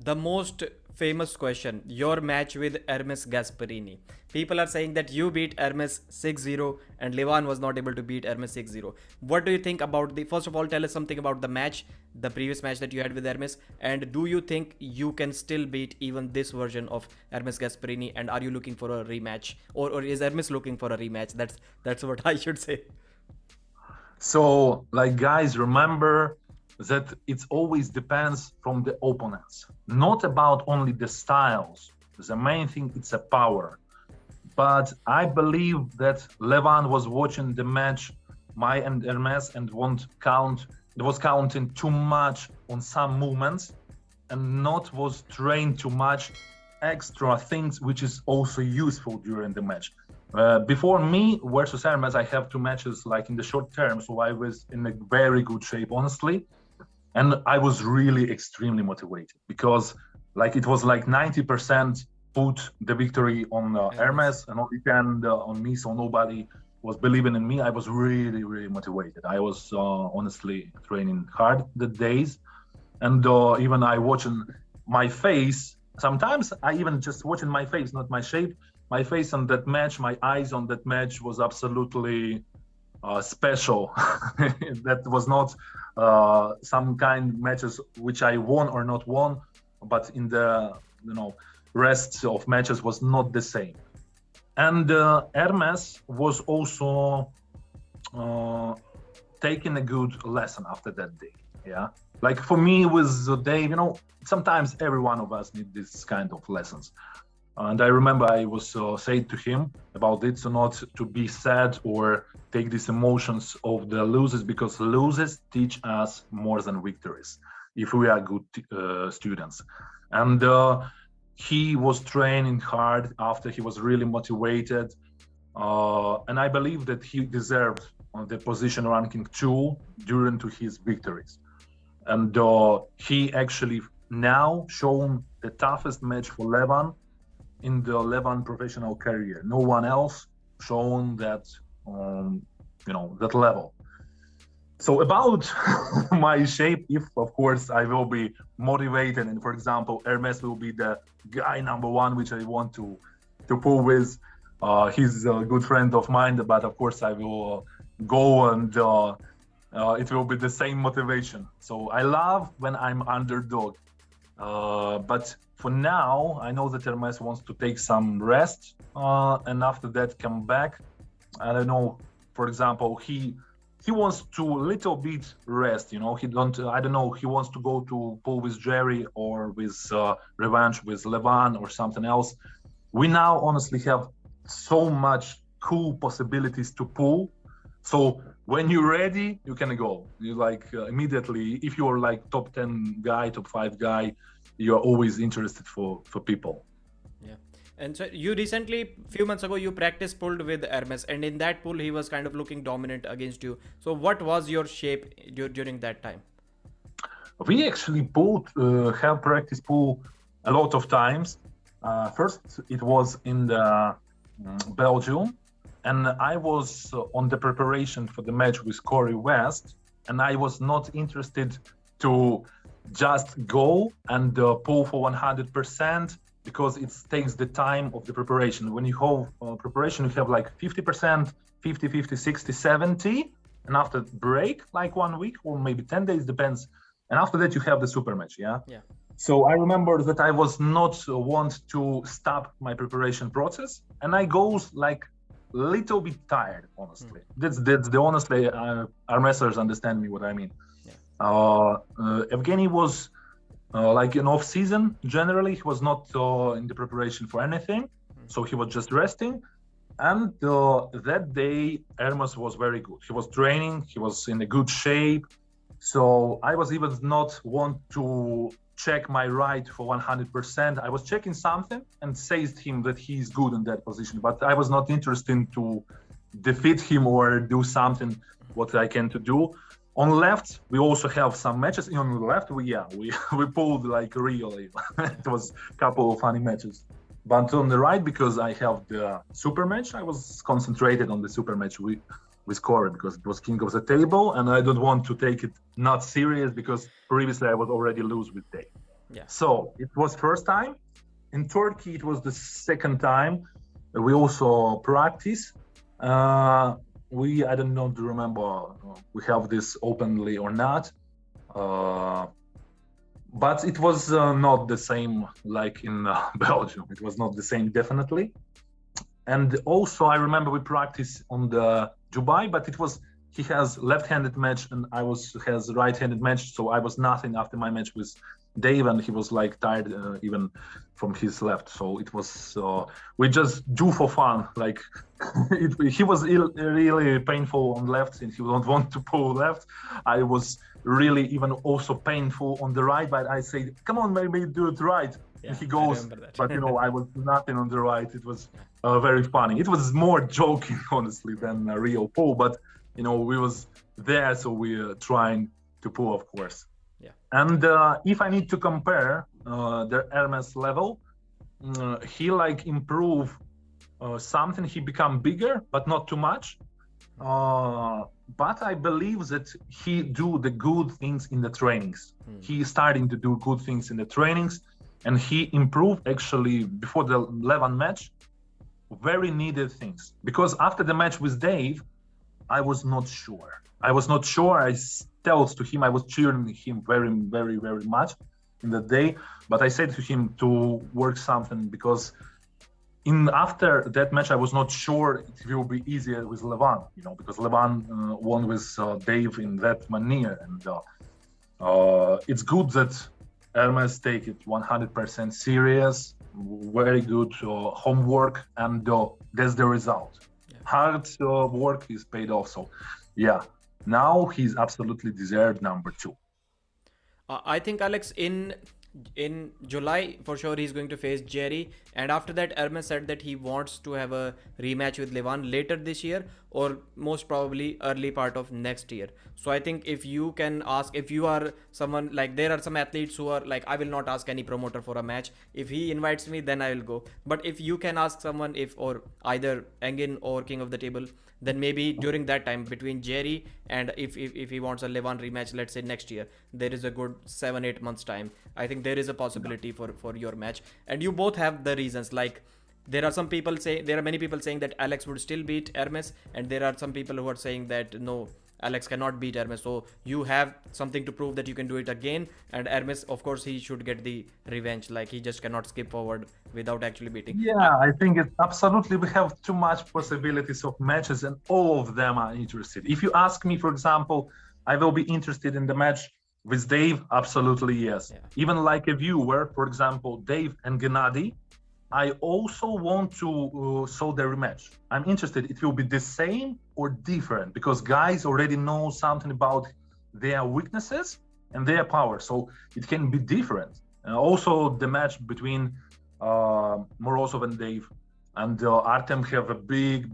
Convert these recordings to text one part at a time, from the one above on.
The most famous question, your match with Hermes Gasparini. People are saying that you beat Hermes 6-0 and Levan was not able to beat Hermes 6-0. What do you think about the, first of all, tell us something about the match, the previous match that you had with Hermes, and do you think you can still beat even this version of Hermes Gasparini, and are you looking for a rematch, or is Hermes looking for a rematch? That's what I should say. So, like, guys, remember that it always depends from the opponents, not about only the styles. The main thing it's a power. But I believe that Levan was watching the match, my and Hermes, and won't count. It was counting too much on some movements, and not was trained too much extra things, which is also useful during the match. Before me versus Hermes, I have two matches like in the short term, so I was in a very good shape, honestly, and I was really extremely motivated because like it was like 90% put the victory on Hermes and only 10 on me, so nobody was believing in me. I was really, really motivated. I was honestly training hard the days, and even I watching my face. Sometimes I even just watching my face, not my shape. My face on that match, my eyes on that match was absolutely special. That was not some kind matches which I won or not won, but in the rest of matches was not the same. And Hermes was also taking a good lesson after that day. Yeah, like for me with Dave, sometimes every one of us need this kind of lessons. And I remember I was saying to him about it, so not to be sad or take these emotions of the losers, because losers teach us more than victories if we are good students. And he was training hard after he was really motivated. And I believe that he deserved the position ranking 2 during to his victories. And he actually now shown the toughest match for Levan in the Levan professional career. No one else shown that, that level. So about my shape, if of course I will be motivated, and for example, Hermes will be the guy number 1, which I want to pull with. He's a good friend of mine, but of course I will go and it will be the same motivation. So I love when I'm underdog. But for now, I know that Hermes wants to take some rest, and after that come back. I don't know. For example, he wants to little bit rest. He don't. I don't know. He wants to go to pull with Jerry or with revanche with Levan or something else. We now honestly have so much cool possibilities to pull. So when you're ready, you can go. You immediately, if you're like top 10 guy, top 5 guy, you're always interested for people. Yeah. And so you recently, few months ago, you practice pulled with Hermes, and in that pull, he was kind of looking dominant against you. So what was your shape during that time? We actually have practice pull a lot of times. First, it was in the Belgium, and I was on the preparation for the match with Corey West, and I was not interested to just go and pull for 100% because it takes the time of the preparation. When you have preparation, you have like 50%, 50, 50, 60, 70, and after break, like 1 week or maybe 10 days, depends. And after that, you have the super match, yeah? Yeah. So I remember that I was not want to stop my preparation process, and I goes like little bit tired, honestly. That's the honestly, Hermesers understand me what I mean. Evgeny was like in off season. Generally, he was not in the preparation for anything, so he was just resting. And that day, Hermes was very good. He was training. He was in a good shape. So I was even not want to check my right for 100%. I was checking something and said him that he's good in that position, but I was not interested to defeat him or do something what I can to do. On left, we also have some matches. On the left, we pulled like really. It was a couple of funny matches. But on the right, because I have the super match, I was concentrated on the super match with Corey because it was king of the table, and I don't want to take it not serious because previously I was already lose with Dave. Yeah. So it was first time. In Turkey, it was the second time. We also practice. I don't know to remember we have this openly or not. But it was not the same like in Belgium. It was not the same, definitely. And also, I remember we practiced on the Dubai, but he has left-handed match and has right-handed match. So I was nothing after my match with Dave, and he was like tired even from his left. So it was we just do for fun. Like he was really painful on left, and he don't want to pull left. I was really even also painful on the right, but I say, come on, maybe do it right. Yeah, and he goes, but I was nothing on the right. It was very funny. It was more joking, honestly, than a real pull, but we was there, so we trying to pull, of course. Yeah. And if I need to compare the Hermes level, he like improve something. He become bigger, but not too much. But I believe that he do the good things in the trainings. He is starting to do good things in the trainings, and he improved actually before the Levan match. Very needed things, because after the match with Dave, I was not sure. I told to him, I was cheering him very, very, very much in the day, but I said to him to work something, because after that match, I was not sure it will be easier with Levan, because Levan won with Dave in that manner, and it's good that Hermes take it 100% serious, very good homework, and that's the result. Yeah. Hard work is paid off. So, yeah, now he's absolutely deserved number 2. I think, Alex, in July for sure he's going to face Jerry, and after that Hermes said that he wants to have a rematch with Levan later this year, or most probably early part of next year. So I think if you can ask, if you are someone like, there are some athletes who are like, I will not ask any promoter for a match. If he invites me, then I will go. But if you can ask someone, or either Engin or King of the Table, then maybe during that time between Jerry and if he wants a Levan rematch, let's say next year, there is a good 7-8 months time. I think there is a possibility for your match, and you both have the reasons. Like, there are many people saying that Alex would still beat Hermes, and there are some people who are saying that no, Alex cannot beat Hermes. So you have something to prove that you can do it again. And Hermes, of course, he should get the revenge. Like, he just cannot skip forward without actually beating. Yeah, I think it's absolutely, we have too much possibilities of matches, and all of them are interested. If you ask me, for example, I will be interested in the match with Dave. Absolutely, yes. Yeah. Even like a viewer, for example, Dave and Gennady, I also want to show the rematch. I'm interested. It will be the same or different, because guys already know something about their weaknesses and their power. So it can be different. Also, the match between Morozov and Dave and Artem have a big,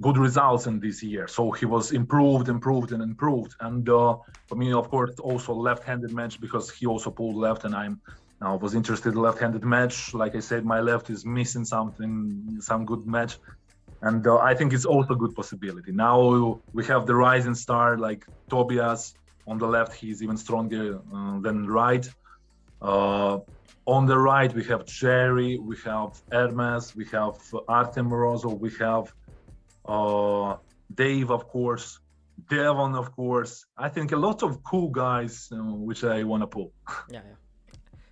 good results in this year. So he was improved. And for me, of course, also left-handed match, because he also pulled left, and I was interested in left-handed match. Like I said, my left is missing some good match. And I think it's also a good possibility. Now we have the rising star like Tobias on the left. He's even stronger than right. On the right, we have Jerry, we have Hermes, we have Artem Morozov, we have Dave, of course, Devon, of course. I think a lot of cool guys which I want to pull. Yeah.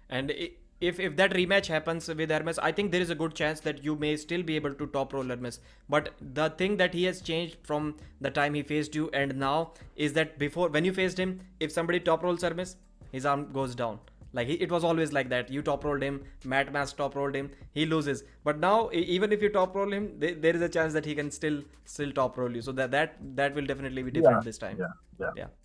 And if that rematch happens with Hermes, I think there is a good chance that you may still be able to top roll Hermes. But the thing that he has changed from the time he faced you and now is that before, when you faced him, if somebody top rolls Hermes, his arm goes down. Like, it was always like that. You top rolled him, Matt Mas top rolled him, he loses. But now, even if you top roll him, there is a chance that he can still top roll you. So that will definitely be different this time. Yeah.